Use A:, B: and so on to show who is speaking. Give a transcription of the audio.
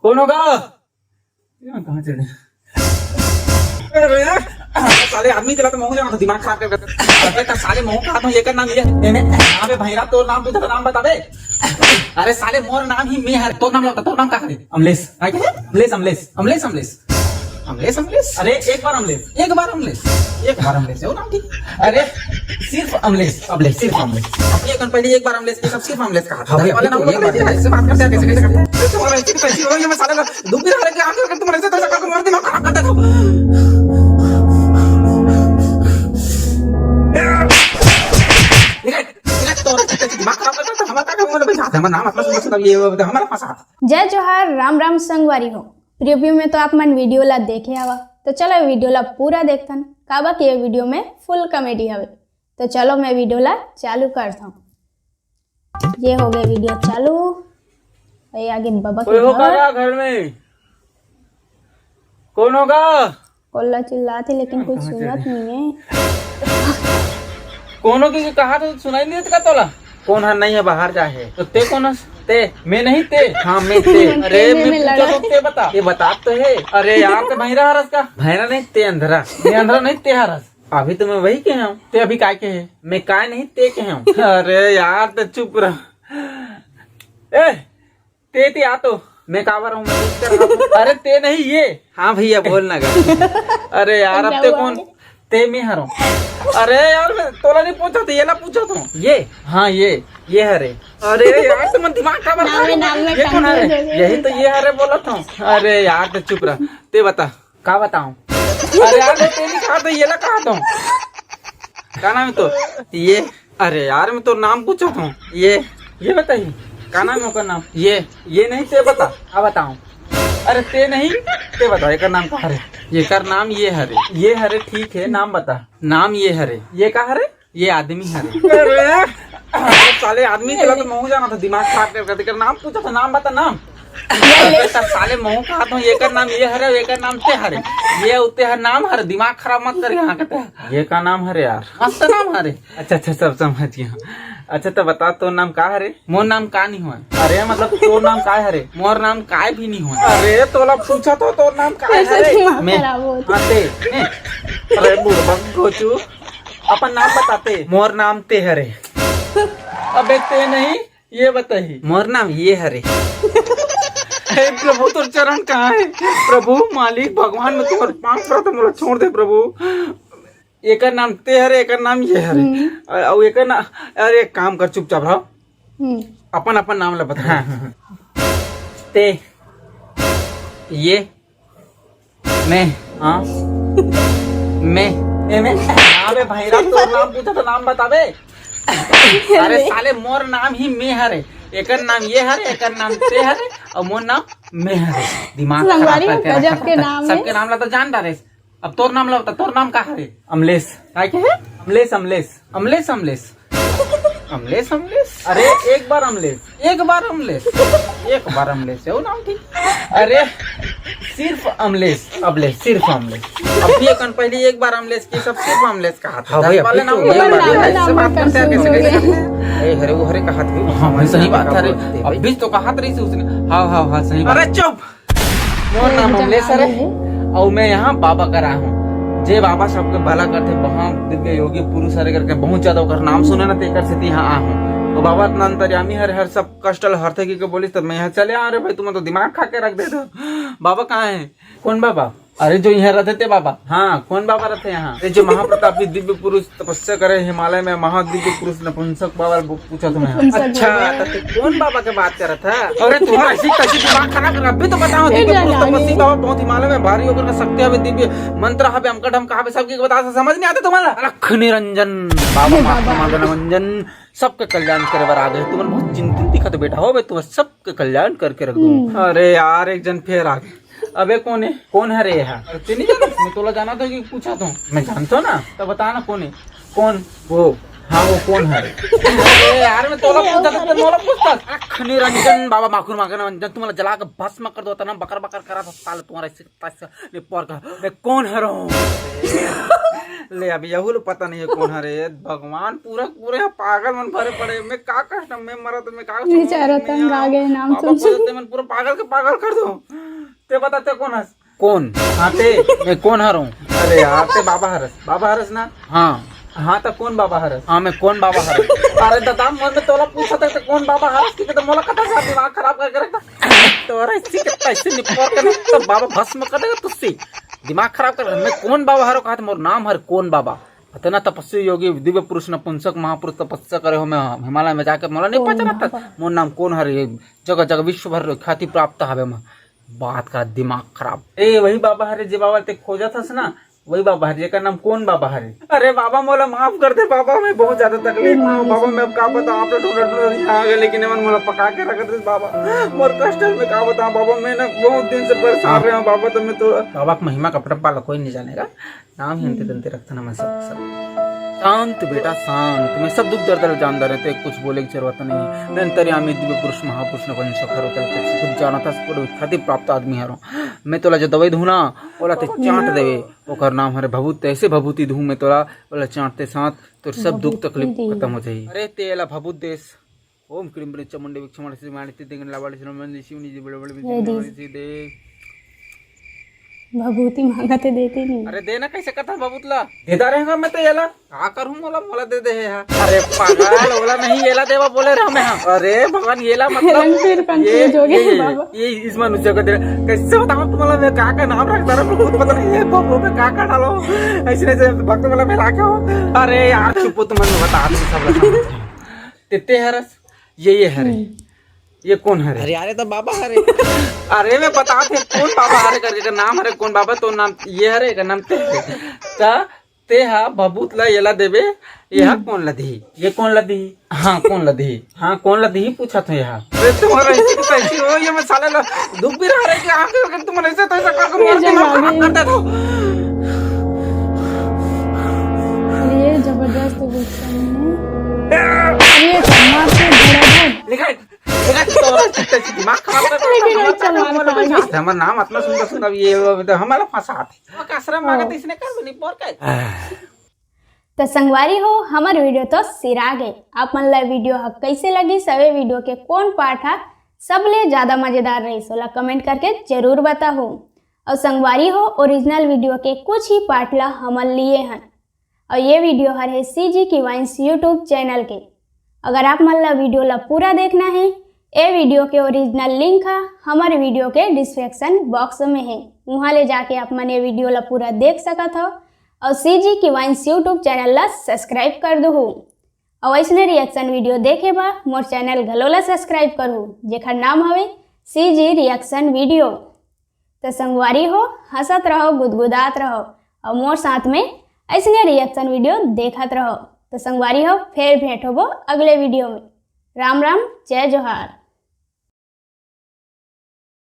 A: कौन होगा? यहाँ कहाँ चढ़े? साले आदमी चला तो महू जाना, दिमाग खराब कर साले महू का हाथ में लेकर नाम लिया भैरा तो नाम पूछा तो नाम बता दे। अरे साले मोर नाम ही मैं है, तो नाम लगता, तो नाम क्या है? अमलेश। अमलेश अमलेश अमलेश अमलेश अमलेश अमलेश। अरे एक बार अमलेश, एक बार अमलेश, एक बार अमलेश है नाम ठीक। अरे सिर्फ अमलेश, अमलेश सिर्फ अमलेश। अपनी अकाउंट पहले एक बार अमलेश, ये सब सिर्फ अमलेश कहा था। वाले नाम ऐसे बात करते हैं, कैसे कैसे करते हैं? तुम्हारा इतनी पैसी हो, ये मैं साले दुख भी रहा है कि आगे तुम ऐसे ऐसा करके मार दिमाग खराब करते हो।
B: जय जोहार, राम राम संगवारी हो। प्रीव्यू में तो आप मन वीडियो ला देखे हवा, तो चलो वीडियो ला पूरा देखथन। काबा कि ये वीडियो में फुल कॉमेडी हवे, तो चलो मैं वीडियो ला चालू करता हूँ। ये हो गए वीडियो चालू। ये आगे बाबा के
A: घर में कौन होगा?
B: कोल्ला चिल्लाते लेकिन कुछ सुनत नहीं है।
A: कौन होगी? कहा तो सुनाई नहीं देता तोला। कौन है? नहीं है, बाहर जा है। तो ते कौन है? ते मैं नहीं, ते हाँ मैं ते। अरे मैं पूछा तो ते बता, ये बता तो है। अरे यार ते भैरा हरस का भैरा नहीं, ते अंधरा, मैं अंधरा नहीं, ते हरस। अभी तो मैं वही के हूँ। ते अभी काय के है? मैं काय नहीं, ते के हूँ। अरे यार ते चुप रह। ए ते आ तो मैं कावर हूँ। अरे ते नहीं ये। हाँ भैया बोलना का। अरे यार अब ते कौन? ते मैं हरो। अरे यार मैं तोला नहीं पूछा था, ये ला पूछा था। ये हाँ ये हरे। अरे यार तुम दिमाग खराब ये कौन हरे? यही तो ये हरे बोला था। अरे यार तो चुप रहा, ते बता क्या बताऊं? अरे यार मैं ते नहीं कहा था, ये ला कहा था। क्या नाम है तो? ये। अरे यार मैं तो नाम पूछा था। ये बताइए क्या नाम है उसका? नाम ये नहीं, ते बता क्या बताऊं? अरे ते नहीं, ते बता एक नाम क्या हरे? ये कर नाम ये हरे ठीक है, नाम बता। नाम ये हरे, ये का हरे? ये आदमी हरे। साले आदमी चला तो महू जाना था, दिमाग खराब कर नाम पूछा था, नाम बता नाम। साले महू का हाथ में ये कर नाम ये हरे, ये कर नाम ते हरे, ये उते हर नाम हरे। दिमाग खराब मत कर यहाँ कहते ये का नाम हरे यार, मस्त नाम हरे। अच्छा सब समझ गया। अच्छा तो बता तो नाम का हरे? मोर नाम का नहीं हुआ। अरे मतलब तो नाम का हरे? मोर नाम काय भी नहीं हुआ। अरे तोला पूछा तो नाम का हरे? मैं अरे बुढ़बक गोचू अपन नाम बताते। मोर नाम ते हरे। अबे ते नहीं, ये बताइए। मोर नाम ये हरे। हे प्रभु तो चरण कहाँ है? प्रभु मालिक भगवान में तुम्हारे पांव पड़ा तो मुझे छोड़ दे प्रभु। एक नाम ते हरे, एक नाम ये हरे और एक ना। अरे एक काम कर, चुपचाप रहो, अपन नाम ला बता। हाँ। ते ये मैं हाँ मैं अबे भैरा तो नाम पूछा तो नाम बता बे। अरे साले मोर नाम ही मैं हरे, एक नाम ये हरे, एक नाम ते हरे और मोर नाम मैं हरे। दिमाग खराब करके सबके नाम ला तो जान डाले। अब तोर नाम ला बता, तोर नाम का हरे? अमलेश। क्या है? अमलेश अमलेश अमलेश अमलेश अमलेश अमलेश। अरे एक बार अमलेश, एक बार अमलेश, एक बार अमलेश है वो नाम ठीक। अरे सिर्फ अमलेश, अमलेश सिर्फ अमलेश। अभी अकाउंट पहले एक बार अमलेश की, सब सिर्फ अमलेश कहा था। वाले नाम हरे वो हरे कहा था। हाँ भाई सही बात है। अभी तो कहा था उसने। हाँ सही। अरे चुप, मोर नाम अमलेश हरे और मैं यहाँ बाबा करा हूँ। जे बाबा सबके भला करते, वहाँ दिव्य योगी पुरुष हरे करके बहुत ज्यादा कर नाम सुना ना, तेकर से यहाँ आ हूँ। तो बाबा इतना अंतर्यामी हर सब कष्ट हरते की बोलिस तब मैं यहाँ चले आ रहे। भाई तुम तो दिमाग खा के रख दे दो। बाबा कहाँ है? कौन बाबा? अरे जो यहाँ रहते थे बाबा। हाँ कौन बाबा रहते यहाँ? अरे जो महाप्रतापी दिव्य पुरुष तपस्या करे हिमालय में, महादिव्य पुरुष नपुंसक बाबा पूछा तुम्हें। अच्छा तो कौन बाबा के बात कर रहा था? अरे तुम्हारा ऐसी कैसी दिमाग खराब कर? अभी तो बताओ। दिव्य पुरुष तपस्वी बाबा बहुत हिमालय में भारी होकर शक्ति है, दिव्य मंत्र है, अंकट हम कहा सबकी बता समझ नहीं आता तुम्हारा। लख निरंजन बाबा मनोरंजन सबके कल्याण करे बार आ गए। तुम्हारा बहुत चिंतित दिखा तो बेटा हो भाई, तुम सबके कल्याण करके रख दो। अरे यार एक जन फिर आ गए। अबे कौन है? कौन है रे यहाँ? नहीं जाना, मैं तोला जाना था कि पूछा तो मैं जानता हूँ ना, तो बता ना कौन है? कौन वो? हाँ वो कौन है? यार मैं तोला पूछा था, तोला पूछता। अख निरंजन बाबा माखुर माखन तुम्हारा जला के भस्म कर दो था ना, बकर बकर करा था साल तुम्हारा। पर का मैं कौन है? ले अभी यहू लो पता नहीं है कौन है रे भगवान। पूरा पूरे पागल मन भरे पड़े। मैं का कष्ट मैं मरा तो मैं का
B: बेचारा तंग आ गए नाम सुन
A: मन पूरा पागल के पागल कर दो। ते बताते कौन है? कौन? हाँ ते मैं कौन हर हूँ? अरे यार ते बाबा हरस ना। हाँ तो कौन बाबा हरस? हाँ मैं कौन बाबा हरस? अरे दादा मैं तोला पूछा था कौन बाबा हरस की तो मोला कथा सा दिमाग खराब करके रखता। तोरा इसी के पैसे निपोर करने तो बाबा भस्म कर देगा तुझसे दिमाग खराब कर। मैं कौन बाबा हरो कहा था मोर नाम हर कौन बाबा। इतना तपस्वी योगी दिव्य पुरुष नपुंसक महापुरुष तपस्या करे हो मैं हिमालय में जाकर मोला नहीं पता था मोर नाम कौन हर। जगह जगह विश्व भर ख्याति प्राप्त हवे मैं बात का दिमाग खराब। ए वही बाबा हरे जे बाबा ते खोजा था ना वही बाबा हरे का नाम कौन बाबा हरे? अरे बाबा मोला माफ कर दे बाबा मैं बहुत ज्यादा तकलीफ में हूँ बाबा। मैं अब का बताऊँ आप लोग आ गए लेकिन मन मोला पका के रख दे बाबा। मोर कष्ट में का बताऊँ बाबा। मैं ना बहुत दिन से परेशान रहा हूँ बाबा। तो मैं तो बाबा का महिमा कपड़ा पाला कोई नहीं जानेगा। नाम ही अंते तंते रखता ना मैं सब शांत बेटा शांत। मैं सब दुख दर्द जानता रहते कुछ बोले की जरूरत नहीं। अंतर्यामी दिव्य पुरुष महापुरुष ने कुछ जाना था ख्याति प्राप्त आदमी है। मैं तोला जो दवाई दूँ ना बोला ते चाट देवे ओकर नाम हरे भभूत। ऐसे भभूति दूँ मैं तोला बोला चाटते साथ तो सब दुख तकलीफ खत्म हो जाए। अरे तेला भभूत देश ओम क्रीम बड़े चमुंडे विक्षमण से मानते देंगे लावाड़ी से मंदिर शिवनी जी बड़े बड़े दे
B: भभूति मांगते देते नहीं।
A: अरे देना कैसे करता भभूतला देता रहेगा मैं तो येला का करूं मोला मोला दे दे है। अरे पागल ओला नहीं येला देवा बोले रहा मैं। अरे भगवान येला मतलब
B: फिर कंफ्यूज हो गए बाबा।
A: ये इस मनुष्य को कैसे बताऊं तुम्हारा मैं का नाम रखता रहा खुद पता नहीं है बबू में का डालो ऐसे ऐसे भक्त वाला मैं राखे हो। अरे यार चुप तुम बता सब तेते हरस ये हरे ये कौन हरे? अरे यार तो बाबा हरे। अरे मैं बता थे कौन बाबा हरे करके नाम हरे कौन बाबा तो नाम ये हरे का नाम ते हा भभूत ला येला देवे यह कौन लधी ये कौन लधी? हाँ कौन लधी? हाँ कौन लधी पूछा था यहाँ। अरे तुम्हारा ऐसी हो ये मैं साले दुख भी रहा है कि आगे तुम ऐसे तो ऐसा करते हो।
B: ये जबरदस्त गुस्सा ये समाज से बड़ा
A: दिमाग खराब हमारा नाम इतना सुंदर सुंदर ये हमारा फंसा आश्रम मांगते इसने कर नहीं बोर का।
B: तो संगवारी हो हमारे वीडियो तो सिरा गए। आप मन ला वीडियो कैसे लगी सवे वीडियो के कौन पार्ट है सब ले ज्यादा मजेदार रही सोला कमेंट करके जरूर बताओ। और संगवारी हो ओरिजिनल वीडियो के कुछ ही पार्ट ला हमन लिए हैं और ये वीडियो हर है CG की वाइन्स यूट्यूब चैनल के। अगर आप मन ला वीडियो ला पूरा देखना है ये वीडियो के ओरिजिनल लिंक है हमारे वीडियो के डिस्क्रिप्शन बॉक्स में है वहाँ ले जाके आप मन ये वीडियो ला पूरा देख सकत हो। और CG की वाइन्स यूट्यूब चैनल ला सब्सक्राइब कर दो और ऐसने रिएक्शन वीडियो देखे बा मोर चैनल घलोला सब्सक्राइब करूँ जेकर नाम हवे CG रिएक्शन वीडियो। तो संगवारी हो हंसत रहो गुदगुदात रहो और मोर साथ में ऐसने रिएक्शन वीडियो देखत रहो। तो संगवारी हो फिर भेंट होबो अगले वीडियो में। राम राम जय जोहार।